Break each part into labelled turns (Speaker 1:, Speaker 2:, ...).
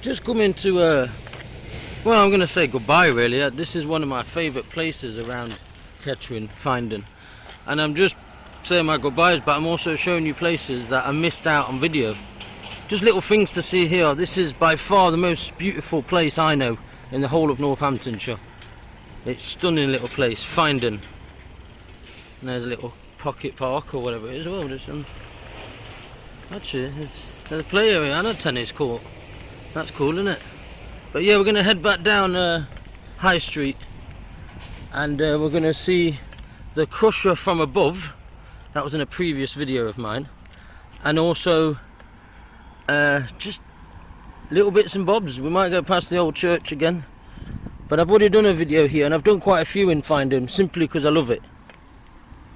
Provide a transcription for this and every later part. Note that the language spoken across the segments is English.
Speaker 1: Just coming to well, I'm going to say goodbye really. This is one of my favourite places around Kettering, Findon, and I'm just saying my goodbyes, but I'm also showing you places that I missed out on video. Just little things to see here. This is by far the most beautiful place I know in the whole of Northamptonshire. It's a stunning little place, Findon. And there's a little pocket park or whatever it is. Well, there's some, actually there's a play area and a tennis court. That's cool, isn't it? But yeah, we're going to head back down High Street, and we're going to see the Crusher from above. That was in a previous video of mine. And also just little bits and bobs. We might go past the old church again, but I've already done a video here, and I've done quite a few in Findon simply because I love it.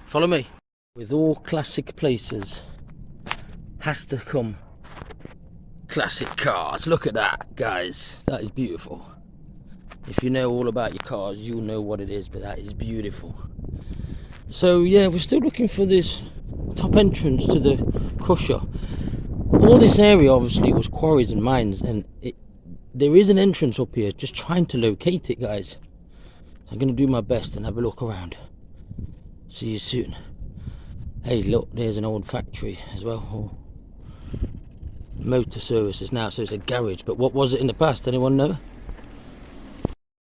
Speaker 1: Follow me. With all classic places has to come classic cars. Look at that, guys. That is beautiful. If you know all about your cars, you'll know what it is, but that is beautiful. So yeah, we're still looking for this top entrance to the Crusher. All this area obviously was quarries and mines, and there is an entrance up here. Just trying to locate it, guys. So I'm going to do my best and have a look around. See you soon. Hey, look, there's an old factory as well. Oh. Motor services now, so it's a garage, but what was it in the past? Anyone know?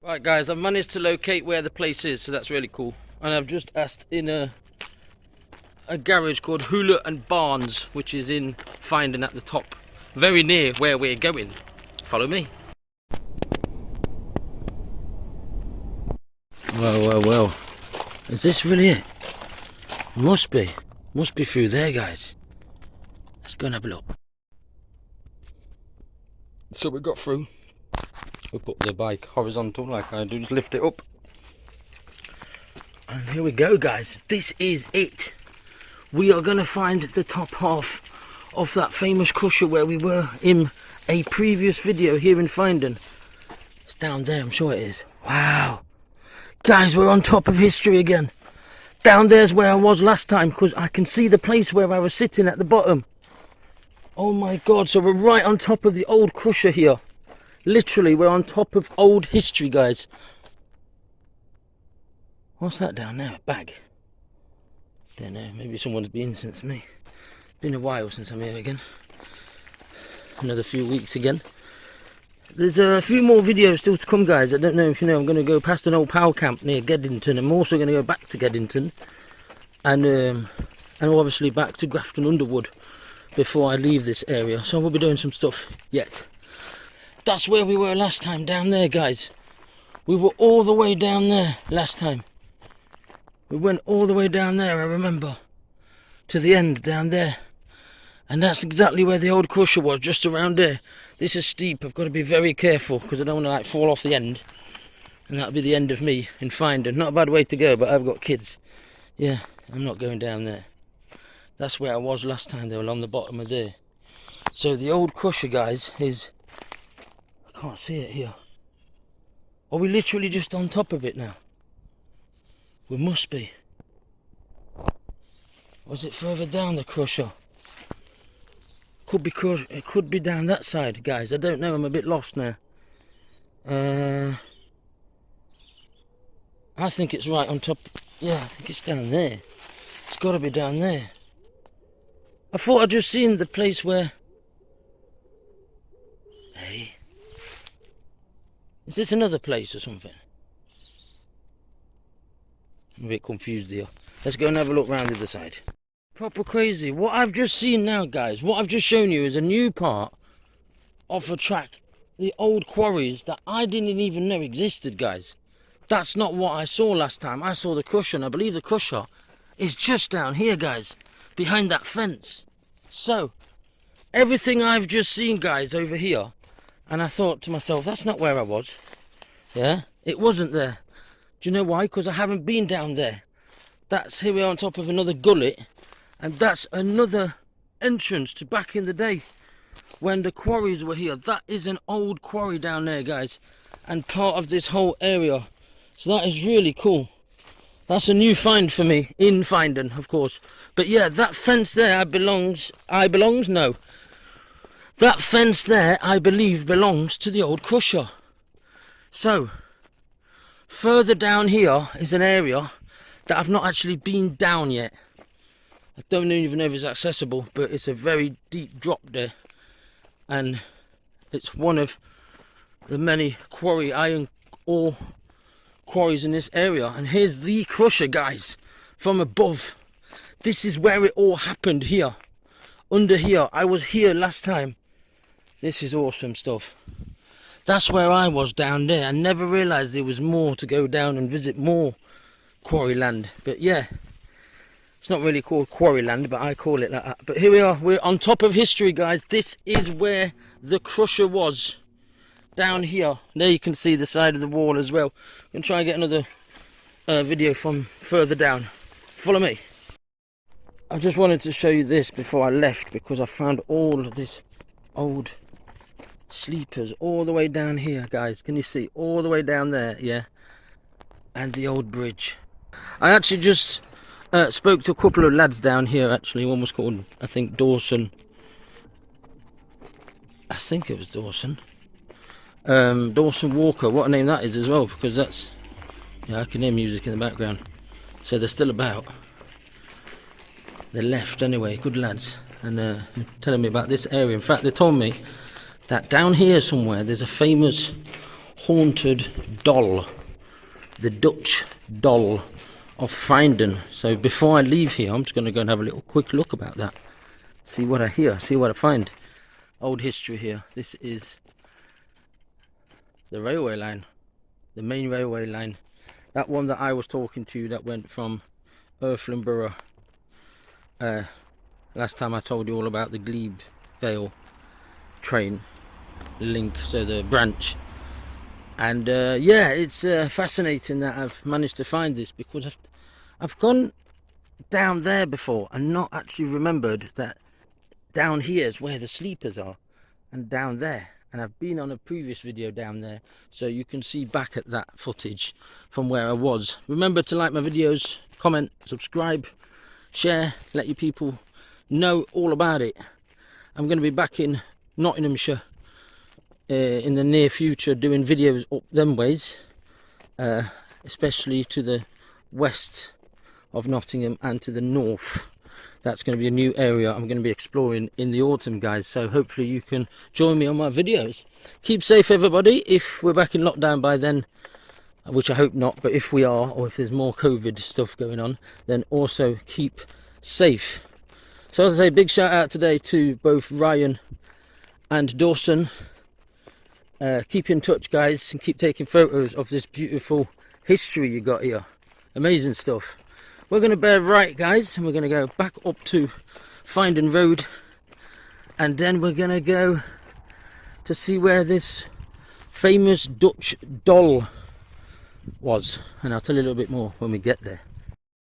Speaker 1: Right guys, I've managed to locate where the place is, so that's really cool. And I've just asked in a garage called Hula and Barnes, which is in Findon at the top, very near where we're going. Follow me. Well, is this really it? Must be through there, guys. Let's go and have a look. So we got through. We put the bike horizontal like I do, just lift it up. And here we go, guys. This is it. We are going to find the top half of that famous Crusher where we were in a previous video here in Findon. It's down there, I'm sure it is. Wow. Guys, we're on top of history again. Down there's where I was last time, because I can see the place where I was sitting at the bottom. Oh my god, so we're right on top of the old Crusher here. Literally, we're on top of old history, guys. What's that down there? A bag? Don't know, maybe someone's been since me. It's been a while since I'm here again. Another few weeks again. There's a few more videos still to come, guys. I don't know if you know, I'm going to go past an old power camp near Geddington. I'm also going to go back to Geddington. And obviously back to Grafton Underwood before I leave this area, so we'll be doing some stuff yet. That's where we were last time, down there, guys. We were all the way down there last time. We went all the way down there, I remember, to the end down there, and that's exactly where the old Crusher was, just around there. This is steep. I've got to be very careful because I don't want to like fall off the end, and that'll be the end of me in Findon. Not a bad way to go, but I've got kids. Yeah, I'm not going down there. That's where I was last time, though, along the bottom of there. So the old Crusher, guys, is... I can't see it here. Are we literally just on top of it now? We must be. Was it further down, the Crusher? It could be down that side, guys. I don't know, I'm a bit lost now. I think it's right on top. Yeah, I think it's down there. It's got to be down there. I thought I'd just seen the place where... Hey. Is this another place or something? I'm a bit confused here. Let's go and have a look round the other side. Proper crazy. What I've just seen now, guys, what I've just shown you is a new part of a track. The old quarries that I didn't even know existed, guys. That's not what I saw last time. I saw the Crusher, and I believe the Crusher is just down here, guys, behind that fence. So everything I've just seen, guys, over here, and I thought to myself, that's not where I was. Yeah, it wasn't there. Do you know why? Because I haven't been down there. That's here we are on top of another gullet, and that's another entrance to back in the day when the quarries were here. That is an old quarry down there, guys, and part of this whole area. So that is really cool. That's a new find for me in Findon, of course. But yeah, that fence there belongs. No, That fence there, I believe, belongs to the old crusher. So, further down here is an area that I've not actually been down yet. I don't even know if it's accessible, but it's a very deep drop there. And it's one of the many iron ore quarries in this area. And here's the crusher, guys, from above. This is where it all happened here. Under here. I was here last time. This is awesome stuff. That's where I was down there. I never realised there was more to go down and visit more quarry land. But yeah, it's not really called quarry land, but I call it like that. But here we are. We're on top of history, guys. This is where the crusher was. Down here. There you can see the side of the wall as well. I'm going to try and get another video from further down. Follow me. I just wanted to show you this before I left, because I found all of this old sleepers all the way down here, guys. Can you see? All the way down there, yeah. And the old bridge. I actually just spoke to a couple of lads down here, actually. One was called, I think, Dawson. I think it was Dawson. Dawson Walker, what a name that is as well, because that's, yeah, I can hear music in the background. So they're still about. They left anyway, good lads, and telling me about this area. In fact, they told me that down here somewhere there's a famous haunted doll, the Dutch doll of Findon. So before I leave here, I'm just going to go and have a little quick look about that, see what I hear, see what I find. Old history here. This is the railway line, the main railway line, that one that I was talking to, that went from Irflin Borough. Last time I told you all about the Glebe Vale train link, so the branch. And yeah, it's fascinating that I've managed to find this, because I've gone down there before and not actually remembered that down here is where the sleepers are, and down there. And I've been on a previous video down there, so you can see back at that footage from where I was. Remember to like my videos, comment, subscribe, share, let your people know all about it. I'm going to be back in Nottinghamshire in the near future, doing videos up them ways, especially to the west of Nottingham and to the north. That's going to be a new area I'm going to be exploring in the autumn, guys, so hopefully you can join me on my videos. Keep safe, everybody. If we're back in lockdown by then, which I hope not, but if we are, or if there's more COVID stuff going on, then also keep safe. So as I say, big shout out today to both Ryan and Dawson. Keep in touch, guys, and keep taking photos of this beautiful history you got here. Amazing stuff. We're going to bear right, guys, and we're going to go back up to Findon Road, and then we're going to go to see where this famous Dutch doll was, and I'll tell you a little bit more when we get there.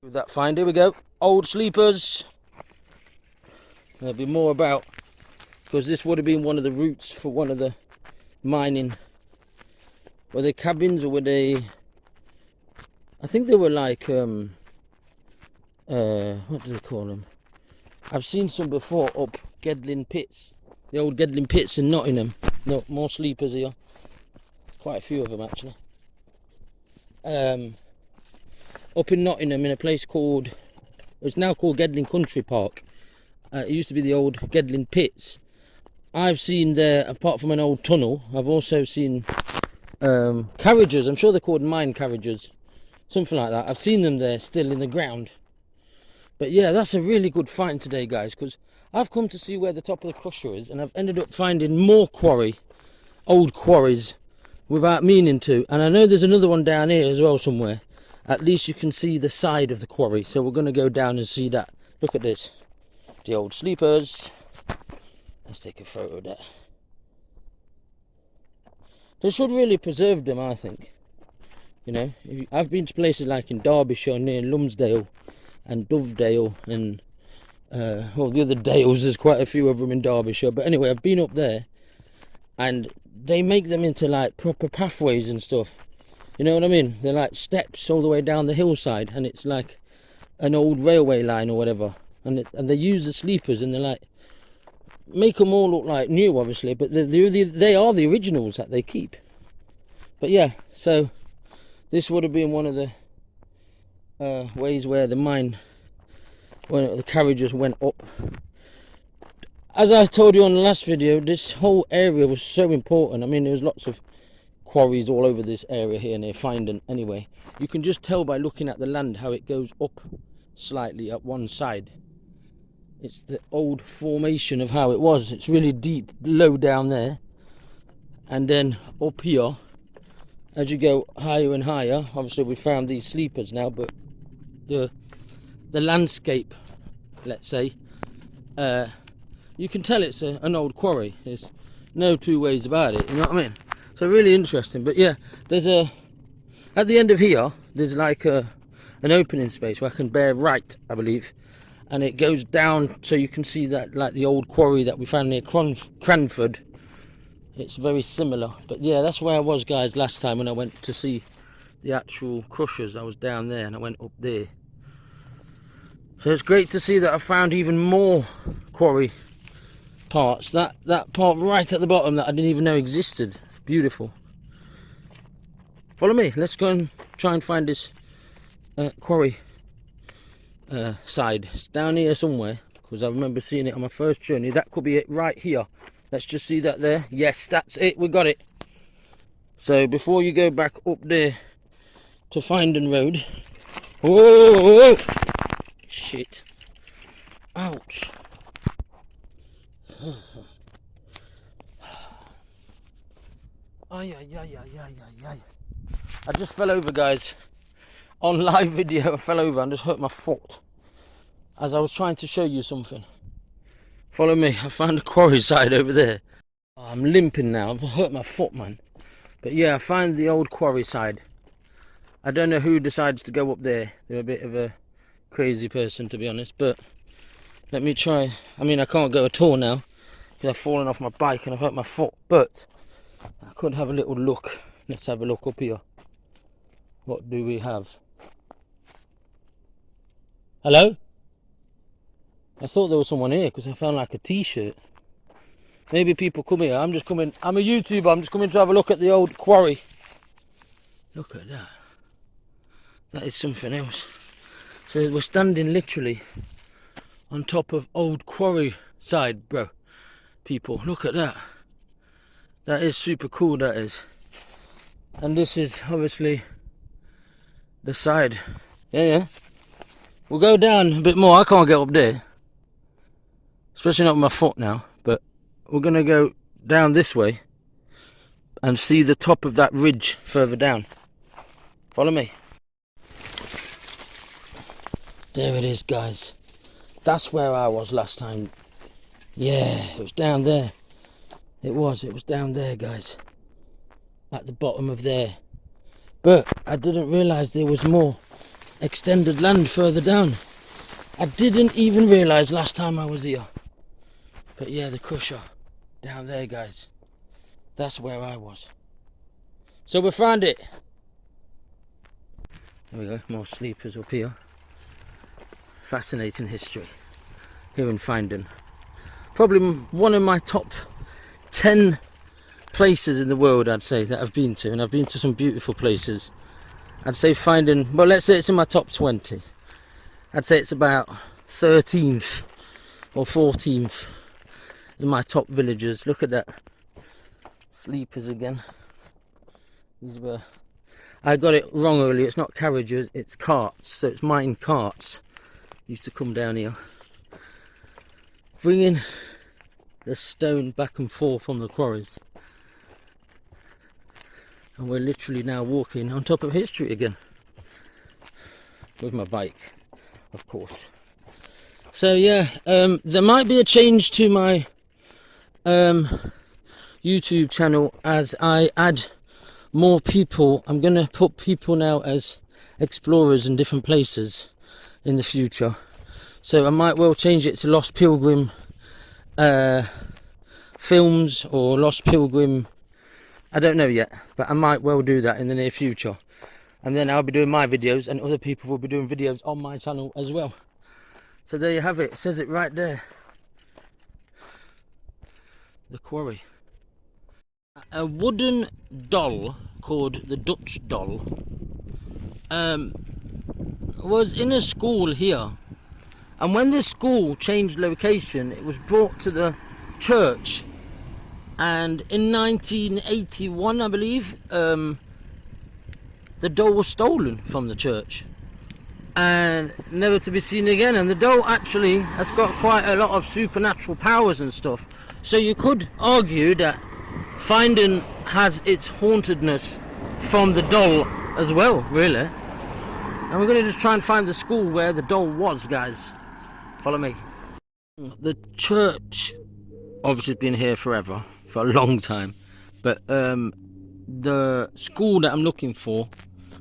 Speaker 1: With that find, here we go, old sleepers. There'll be more about, because this would have been one of the routes for one of the mining. Were they cabins, or were they, I think they were like what do they call them? I've seen some before up Gedling Pits, the old Gedling Pits in Nottingham. No, more sleepers here, quite a few of them actually. Up in Nottingham, in a place called, it's now called Gedling Country Park. It used to be the old Gedling Pits. I've seen there, apart from an old tunnel, I've also seen carriages. I'm sure they're called mine carriages, something like that. I've seen them there still in the ground. But yeah, that's a really good find today, guys, because I've come to see where the top of the crusher is, and I've ended up finding more old quarries, without meaning to. And I know there's another one down here as well somewhere. At least you can see the side of the quarry, so we're going to go down and see that. Look at this, the old sleepers. Let's take a photo of that. They should really preserve them, I think. You know, I've been to places like in Derbyshire, near Lumsdale and Dovedale, and well, the other Dales, there's quite a few of them in Derbyshire. But anyway, I've been up there, and they make them into like proper pathways and stuff. You know what I mean? They're like steps all the way down the hillside, and it's like an old railway line or whatever. And they use the sleepers, and they're like make them all look like new, obviously, but they are the originals that they keep. But yeah, so this would have been one of the ways where the mine, when the carriages went up. As I told you on the last video, this whole area was so important. I mean, there was lots of quarries all over this area here near Findon. Anyway, you can just tell by looking at the land how it goes up slightly at one side. It's the old formation of how it was. It's really deep, low down there, and then up here as you go higher and higher. Obviously we found these sleepers now, but the landscape, let's say, you can tell it's an old quarry. There's no two ways about it, you know what I mean? So really interesting. But yeah, there's at the end of here there's like an opening space where I can bear right, I believe, and it goes down so you can see that, like the old quarry that we found near Cranford. It's very similar. But yeah, that's where I was, guys, last time when I went to see the actual crushers. I was down there and I went up there. So it's great to see that I found even more quarry parts. That part right at the bottom that I didn't even know existed. Beautiful. Follow me. Let's go and try and find this quarry side. It's down here somewhere, because I remember seeing it on my first journey. That could be it right here. Let's just see that there. Yes, that's it. We got it. So before you go back up there to Findon Road. Whoa! Shit. Ouch. Ay. I just fell over, guys. On live video, I fell over and just hurt my foot as I was trying to show you something. Follow me. I found a quarry side over there. Oh, I'm limping now. I've hurt my foot, man. But yeah, I found the old quarry side. I don't know who decides to go up there. They're a bit of a crazy person, to be honest. But let me try. I mean, I can't go at all now because I've fallen off my bike and I've hurt my foot. But I could have a little look. Let's have a look up here. What do we have? Hello? I thought there was someone here because I found like a t-shirt. Maybe people come here. I'm just coming. I'm a YouTuber. I'm just coming to have a look at the old quarry. Look at that. That is something else. So we're standing literally on top of old quarry side, bro. People, look at that. That is super cool, that is. And this is obviously the side. Yeah. We'll go down a bit more. I can't get up there, especially not with my foot now, but we're gonna go down this way and see the top of that ridge further down. Follow me. There it is, guys. That's where I was last time. Yeah, it was down there. It was down there, guys, at the bottom of there. But I didn't realise there was more extended land further down. I didn't even realise last time I was here. But yeah, the crusher down there, guys. That's where I was. So we found it. There we go, more sleepers up here. Fascinating history here in Findon. Probably one of my top 10 places in the world, I'd say, that I've been to. And I've been to some beautiful places. I'd say Findon, well, let's say it's in my top 20. I'd say it's about 13th or 14th in my top villages. Look at that. Sleepers again. These were, I got it wrong earlier. It's not carriages, it's carts. So it's mine carts. Used to come down here, bringing the stone back and forth from the quarries. And we're literally now walking on top of history again. With my bike, of course. So yeah, there might be a change to my YouTube channel as I add more people. I'm gonna put people now as explorers in different places in the future. So I might well change it to Lost Pilgrim films or Lost Pilgrim, I don't know yet, but I might well do that in the near future. And then I'll be doing my videos and other people will be doing videos on my channel as well. So there you have it. It says it right there. the quarry. A wooden doll called the Dutch doll was in a school here, and when this school changed location, it was brought to the church, and in 1981, I believe, the doll was stolen from the church and never to be seen again. And the doll actually has got quite a lot of supernatural powers and stuff, so you could argue that Findon has its hauntedness from the doll as well, really. And we're going to just try and find the school where the doll was, guys. Follow me. The church obviously has been here forever, for a long time, but the school that I'm looking for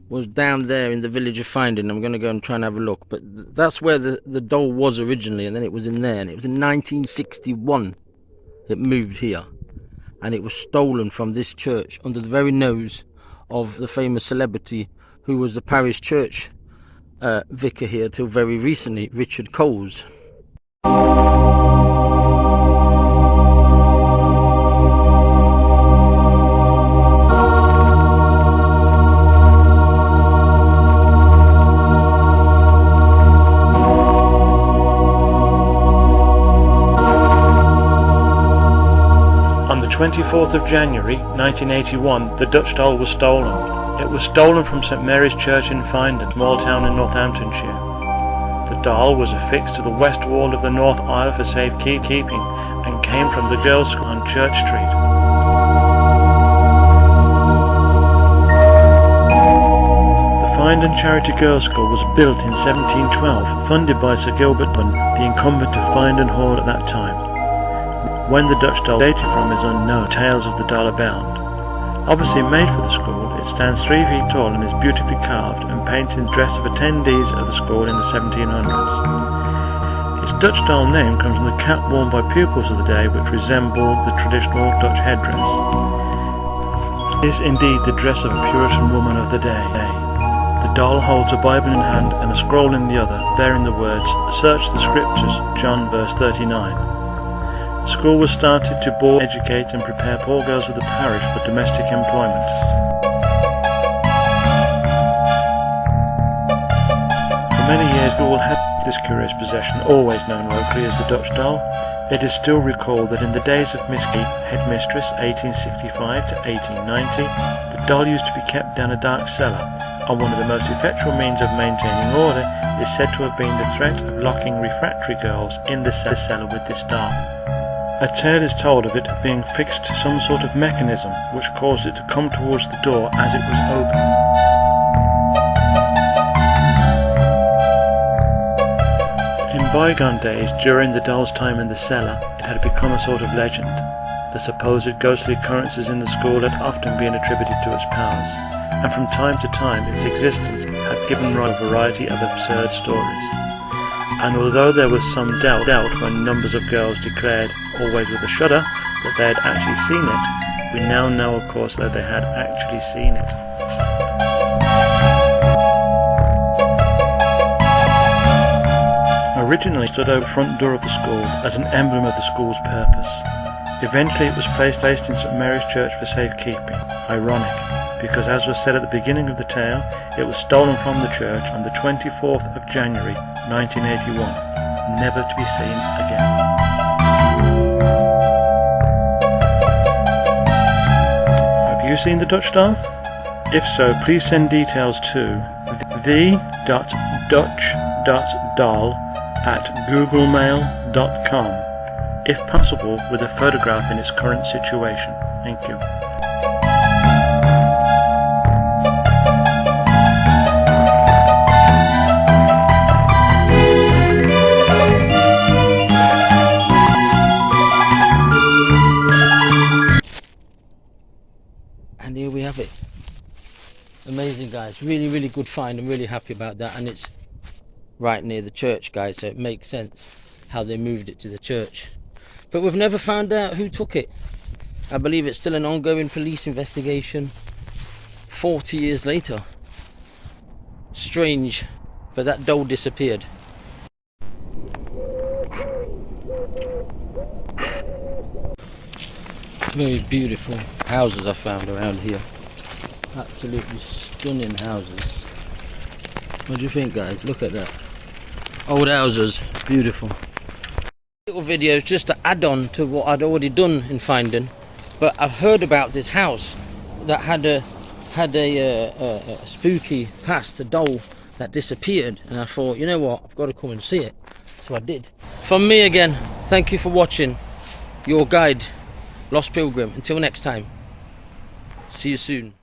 Speaker 1: was down there in the village of Findon. I'm going to go and try and have a look, but that's where the doll was originally, and then it was in there, and it was in 1961 it moved here, and it was stolen from this church under the very nose of the famous celebrity who was the parish church vicar here till very recently, Richard Coles.
Speaker 2: On the 24th of January 1981, the Dutch doll was stolen. It was stolen from St Mary's Church in Findon, a small town in Northamptonshire. The doll was affixed to the west wall of the north aisle for safekeeping and came from the girls' school on Church Street. The Findon Charity Girls' School was built in 1712, funded by Sir Gilbert Bunn, the incumbent of Findon Hall at that time. When the Dutch doll dated from is unknown. Tales of the doll abound. Obviously made for the school, it stands 3 feet tall and is beautifully carved and painted in the dress of attendees of the school in the 1700s. Its Dutch doll name comes from the cap worn by pupils of the day, which resemble the traditional Dutch headdress. It is indeed the dress of a Puritan woman of the day. The doll holds a Bible in hand and a scroll in the other, bearing the words, "Search the Scriptures," John verse 39. The school was started to board, educate and prepare poor girls of the parish for domestic employment. For many years the school had this curious possession, always known locally as the Dutch doll. It is still recalled that in the days of Miss Key, headmistress, 1865 to 1890, the doll used to be kept down a dark cellar, and one of the most effectual means of maintaining order is said to have been the threat of locking refractory girls in the cellar with this doll. A tale is told of it being fixed to some sort of mechanism which caused it to come towards the door as it was open. In bygone days, during the doll's time in the cellar, it had become a sort of legend. The supposed ghostly occurrences in the school had often been attributed to its powers, and from time to time its existence had given rise to a variety of absurd stories. And although there was some doubt when numbers of girls declared, always with a shudder, that they had actually seen it, we now know, of course, that they had actually seen it. Originally stood over the front door of the school as an emblem of the school's purpose. Eventually it was placed in St Mary's Church for safekeeping. Ironic, because as was said at the beginning of the tale, it was stolen from the church on the 24th of January 1981, never to be seen again. Have you seen the Dutch doll? If so, please send details to the.dutch.doll@googlemail.com, if possible with a photograph in its current situation. Thank you.
Speaker 1: And here we have it. Amazing, guys. Really, really good find. I'm really happy about that. And it's right near the church, guys, so it makes sense how they moved it to the church. But we've never found out who took it. I believe it's still an ongoing police investigation 40 years later. Strange, but that doll disappeared. Very beautiful houses I found around here. Absolutely stunning houses. What do you think, guys? Look at that. Old houses, beautiful. Little videos just to add on to what I'd already done in finding, but I've heard about this house that had a spooky past, a doll that disappeared, and I thought, you know what, I've got to come and see it. So I did. From me again, thank you for watching. Your guide, Lost Pilgrim. Until next time, see you soon.